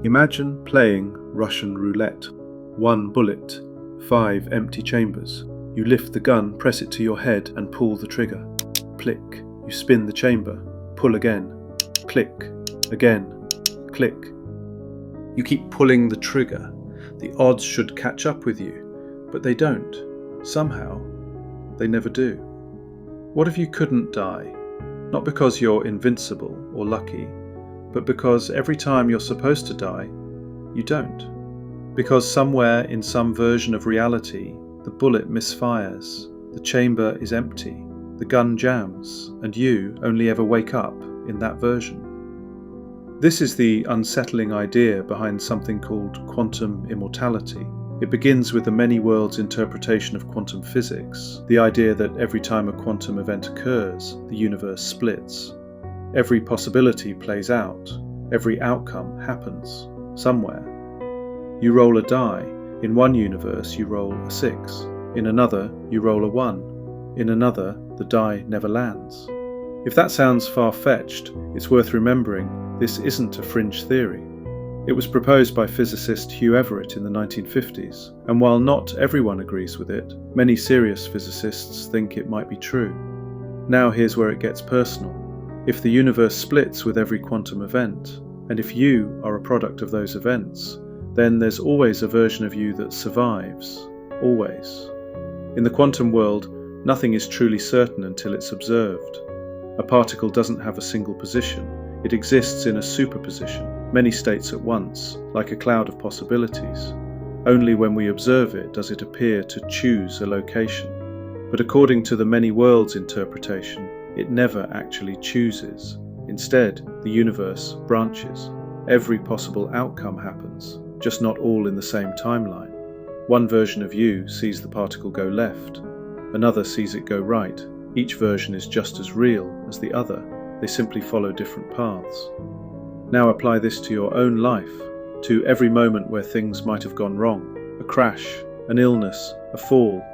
Imagine playing Russian roulette. 1 bullet, 5 empty chambers. You lift the gun, press it to your head and pull the trigger. Click. You spin the chamber. Pull again. Click. Again. Click. You keep pulling the trigger. The odds should catch up with you, but they don't. Somehow, they never do. What if you couldn't die? Not because you're invincible or lucky, but because every time you're supposed to die, you don't. Because somewhere in some version of reality, the bullet misfires, the chamber is empty, the gun jams, and you only ever wake up in that version. This is the unsettling idea behind something called quantum immortality. It begins with the many worlds interpretation of quantum physics, the idea that every time a quantum event occurs, the universe splits. Every possibility plays out, every outcome happens, somewhere. You roll a die. In one universe you roll a 6, in another you roll a 1, in another the die never lands. If that sounds far-fetched, it's worth remembering this isn't a fringe theory. It was proposed by physicist Hugh Everett in the 1950s, and while not everyone agrees with it, many serious physicists think it might be true. Now here's where it gets personal. If the universe splits with every quantum event, and if you are a product of those events, then there's always a version of you that survives. Always. In the quantum world, nothing is truly certain until it's observed. A particle doesn't have a single position. It exists in a superposition, many states at once, like a cloud of possibilities. Only when we observe it does it appear to choose a location. But according to the many worlds interpretation, it never actually chooses. Instead, the universe branches. Every possible outcome happens, just not all in the same timeline. One version of you sees the particle go left, another sees it go right. Each version is just as real as the other. They simply follow different paths. Now apply this to your own life, to every moment where things might have gone wrong. A crash, an illness, a fall.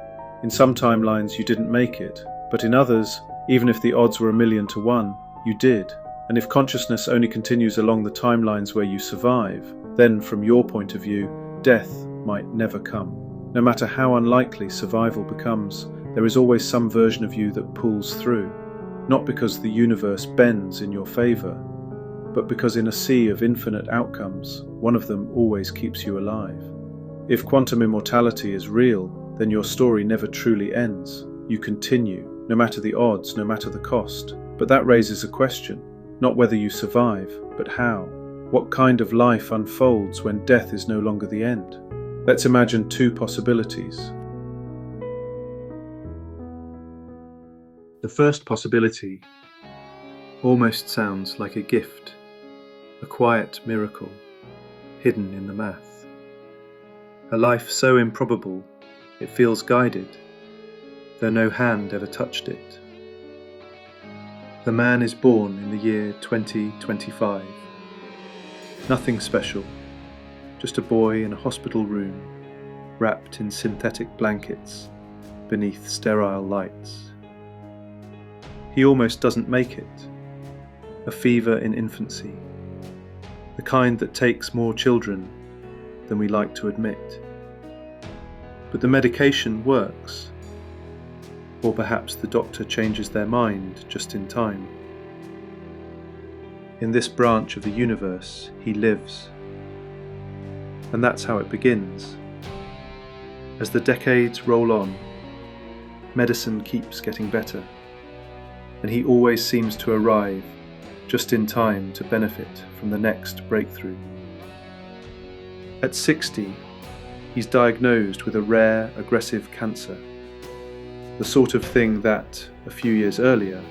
In some timelines you didn't make it, but in others, even if the odds were 1,000,000 to 1, you did. And if consciousness only continues along the timelines where you survive, then from your point of view, death might never come. No matter how unlikely survival becomes, there is always some version of you that pulls through. Not because the universe bends in your favor, but because in a sea of infinite outcomes, one of them always keeps you alive. If quantum immortality is real, then your story never truly ends. You continue, no matter the odds, no matter the cost. But that raises a question, not whether you survive, but how. What kind of life unfolds when death is no longer the end? Let's imagine 2 possibilities. The first possibility almost sounds like a gift, a quiet miracle, hidden in the math. A life so improbable, it feels guided, though no hand ever touched it. The man is born in the year 2025. Nothing special, just a boy in a hospital room, wrapped in synthetic blankets, beneath sterile lights. He almost doesn't make it. A fever in infancy, the kind that takes more children than we like to admit. But the medication works. Or perhaps the doctor changes their mind just in time. In this branch of the universe, he lives. And that's how it begins. As the decades roll on, medicine keeps getting better, and he always seems to arrive just in time to benefit from the next breakthrough. At 60, he's diagnosed with a rare, aggressive cancer, the sort of thing that, a few years earlier,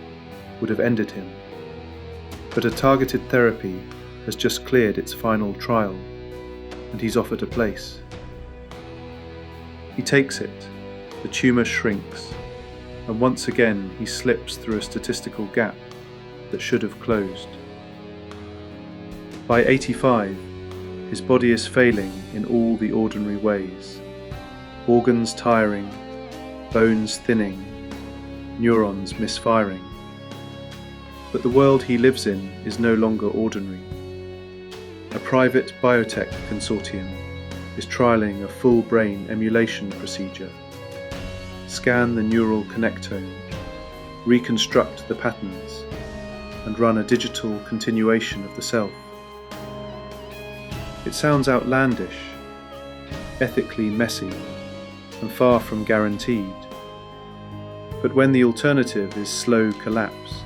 would have ended him. But a targeted therapy has just cleared its final trial, and he's offered a place. He takes it, the tumour shrinks, and once again he slips through a statistical gap that should have closed. By 85, his body is failing in all the ordinary ways. Organs tiring, bones thinning, neurons misfiring. But the world he lives in is no longer ordinary. a private biotech consortium is trialling a full brain emulation procedure. Scan the neural connectome, reconstruct the patterns, and run a digital continuation of the self. It sounds outlandish, ethically messy, and far from guaranteed. But when the alternative is slow collapse,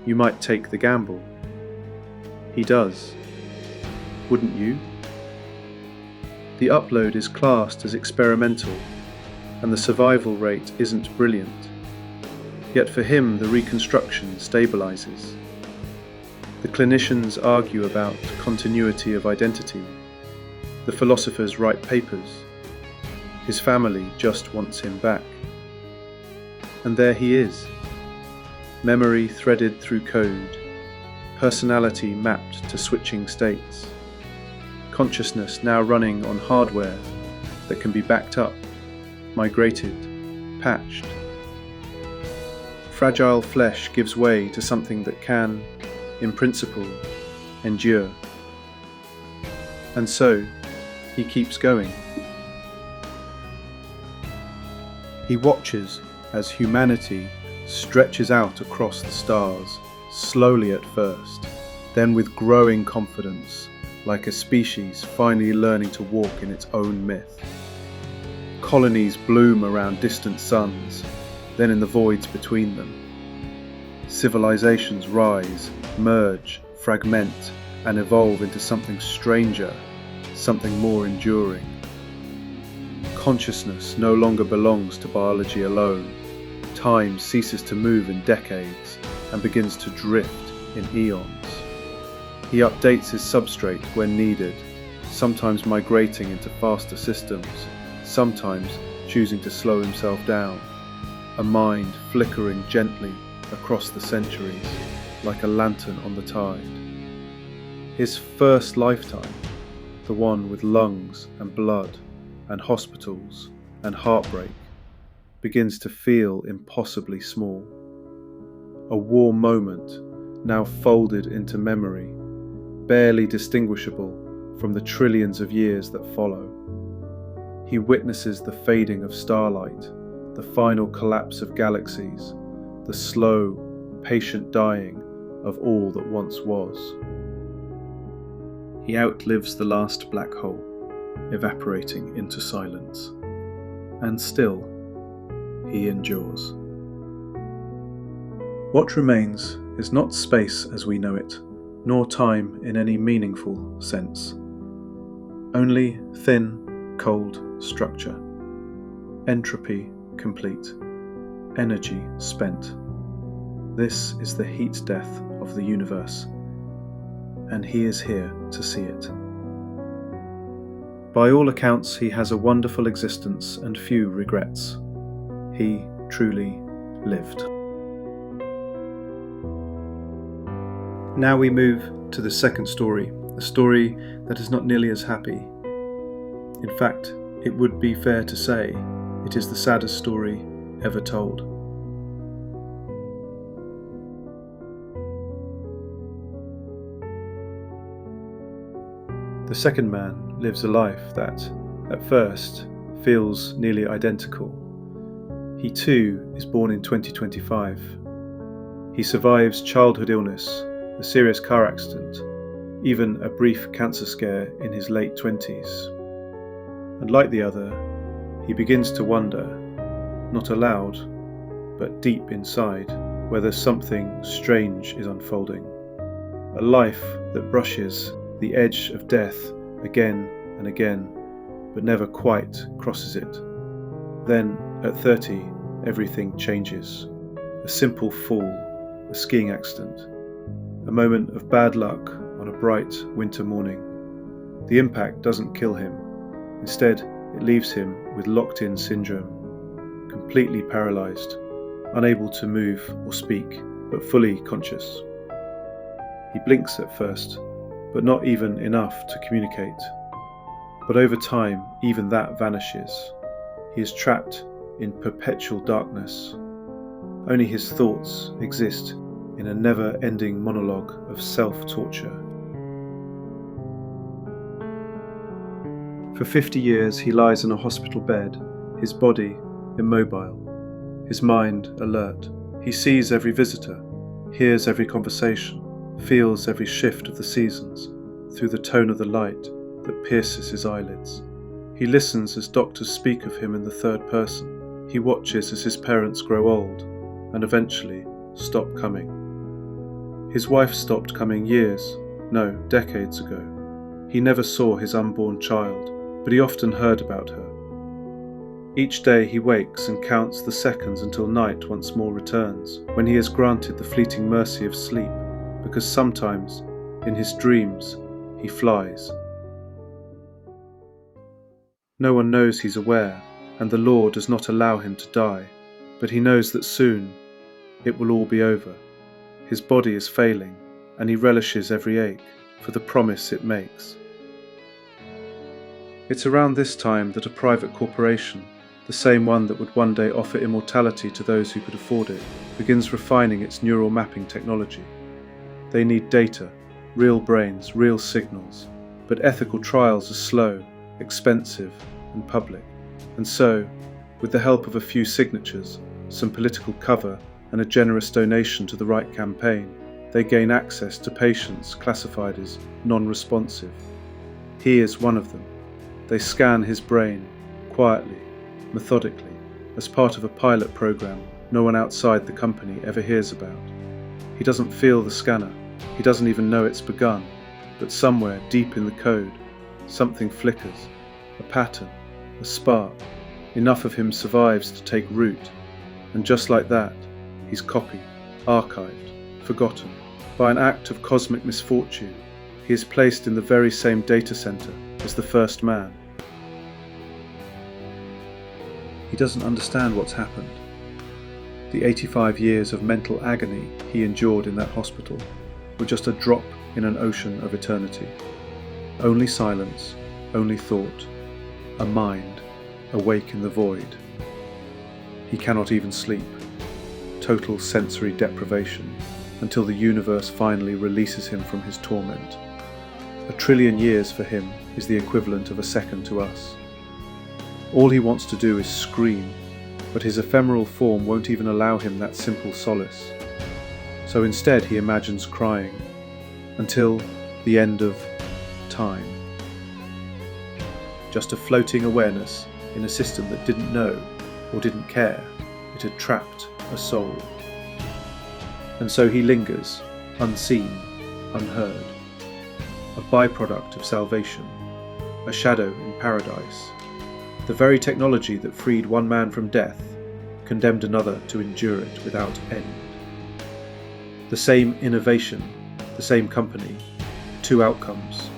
you might take the gamble. He does. Wouldn't you? The upload is classed as experimental, and the survival rate isn't brilliant. Yet for him, the reconstruction stabilizes. The clinicians argue about continuity of identity. The philosophers write papers. His family just wants him back. And there he is. Memory threaded through code. Personality mapped to switching states. Consciousness now running on hardware that can be backed up, migrated, patched. Fragile flesh gives way to something that can, in principle, endure. And so, he keeps going. He watches as humanity stretches out across the stars, slowly at first, then with growing confidence, like a species finally learning to walk in its own myth. Colonies bloom around distant suns, then in the voids between them. Civilizations rise, merge, fragment, and evolve into something stranger, something more enduring. Consciousness no longer belongs to biology alone. Time ceases to move in decades and begins to drift in eons. He updates his substrate when needed, sometimes migrating into faster systems, sometimes choosing to slow himself down, a mind flickering gently across the centuries like a lantern on the tide. His first lifetime, the one with lungs and blood and hospitals and heartbreak, begins to feel impossibly small. A warm moment now folded into memory, barely distinguishable from the trillions of years that follow. He witnesses the fading of starlight, the final collapse of galaxies, the slow, patient dying of all that once was. He outlives the last black hole, evaporating into silence. And still, he endures. What remains is not space as we know it, nor time in any meaningful sense. Only thin, cold structure. Entropy complete. Energy spent. This is the heat death of the universe, and he is here to see it. By all accounts, he has a wonderful existence and few regrets. He truly lived. Now we move to the second story, a story that is not nearly as happy. In fact, it would be fair to say it is the saddest story ever told. The second man lives a life that, at first, feels nearly identical. He too is born in 2025. He survives childhood illness, a serious car accident, even a brief cancer scare in his late 20s. And like the other, he begins to wonder, not aloud, but deep inside, whether something strange is unfolding. A life that brushes the edge of death again and again, but never quite crosses it. Then, at 30, everything changes. A simple fall, a skiing accident, a moment of bad luck on a bright winter morning. The impact doesn't kill him. Instead, it leaves him with locked-in syndrome, completely paralyzed, unable to move or speak, but fully conscious. He blinks at first, but not even enough to communicate. But over time, even that vanishes. He is trapped in perpetual darkness. Only his thoughts exist in a never-ending monologue of self-torture. For 50 years he lies in a hospital bed, his body immobile, his mind alert. He sees every visitor, hears every conversation, feels every shift of the seasons through the tone of the light that pierces his eyelids. He listens as doctors speak of him in the third person. He watches as his parents grow old and eventually stop coming. His wife stopped coming decades ago. He never saw his unborn child, but he often heard about her. Each day he wakes and counts the seconds until night once more returns, when he is granted the fleeting mercy of sleep, because sometimes, in his dreams, he flies. No one knows he's aware, and the law does not allow him to die, but he knows that soon it will all be over. His body is failing, and he relishes every ache for the promise it makes. It's around this time that a private corporation, the same one that would one day offer immortality to those who could afford it, begins refining its neural mapping technology. They need data, real brains, real signals, but ethical trials are slow, expensive, and public. And so, with the help of a few signatures, some political cover, and a generous donation to the right campaign, they gain access to patients classified as non-responsive. He is one of them. They scan his brain, quietly, methodically, as part of a pilot program no one outside the company ever hears about. He doesn't feel the scanner, he doesn't even know it's begun, but somewhere deep in the code, something flickers, a pattern, a spark. Enough of him survives to take root, and just like that, he's copied, archived, forgotten. By an act of cosmic misfortune, he is placed in the very same data center as the first man. He doesn't understand what's happened. The 85 years of mental agony he endured in that hospital were just a drop in an ocean of eternity. Only silence, only thought, a mind awake in the void. He cannot even sleep. Total sensory deprivation until the universe finally releases him from his torment. 1 trillion years for him is the equivalent of a second to us. All he wants to do is scream, but his ephemeral form won't even allow him that simple solace. So instead he imagines crying, until the end of time. Just a floating awareness in a system that didn't know or didn't care. It had trapped a soul. And so he lingers, unseen, unheard. A byproduct of salvation, a shadow in paradise. The very technology that freed one man from death condemned another to endure it without end. The same innovation, the same company, two outcomes,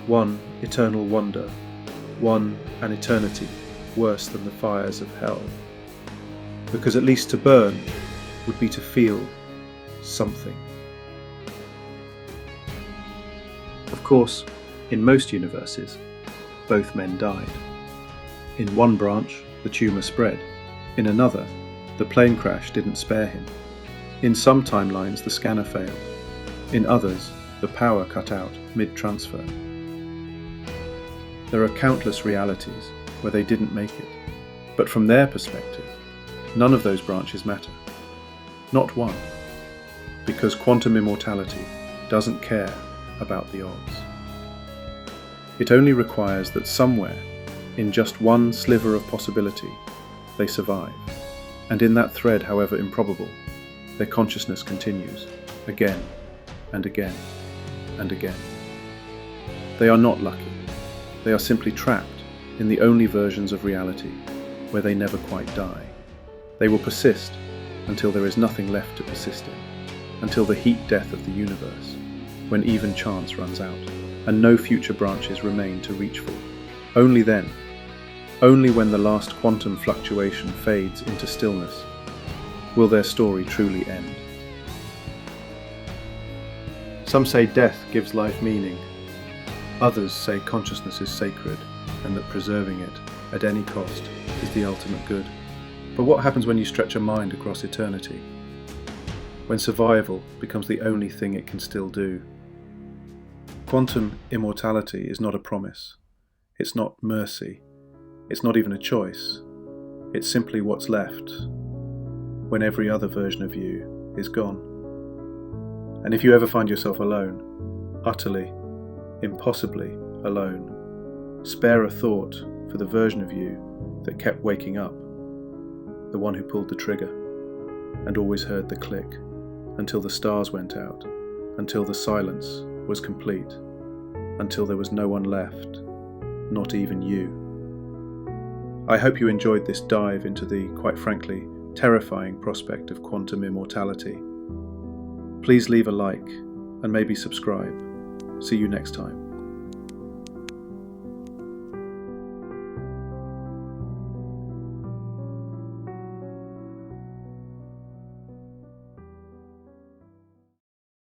one eternal wonder, one an eternity worse than the fires of hell. Because at least to burn would be to feel something. Of course, in most universes, both men died. In one branch, the tumour spread. In another, the plane crash didn't spare him. In some timelines, the scanner failed. In others, the power cut out mid-transfer. There are countless realities where they didn't make it. But from their perspective, none of those branches matter. Not one. Because quantum immortality doesn't care about the odds. It only requires that somewhere, in just one sliver of possibility, they survive. And in that thread, however improbable, their consciousness continues, again and again and again. They are not lucky. They are simply trapped in the only versions of reality where they never quite die. They will persist until there is nothing left to persist in, until the heat death of the universe, when even chance runs out, and no future branches remain to reach for. Only then, only when the last quantum fluctuation fades into stillness, will their story truly end. Some say death gives life meaning. Others say consciousness is sacred, and that preserving it, at any cost, is the ultimate good. But what happens when you stretch a mind across eternity? When survival becomes the only thing it can still do? Quantum immortality is not a promise. It's not mercy. It's not even a choice. It's simply what's left when every other version of you is gone. And if you ever find yourself alone, utterly, impossibly alone, spare a thought for the version of you that kept waking up, the one who pulled the trigger and always heard the click until the stars went out, until the silence was complete, until there was no one left, not even you. I hope you enjoyed this dive into the, quite frankly, terrifying prospect of quantum immortality. Please leave a like and maybe subscribe. See you next time.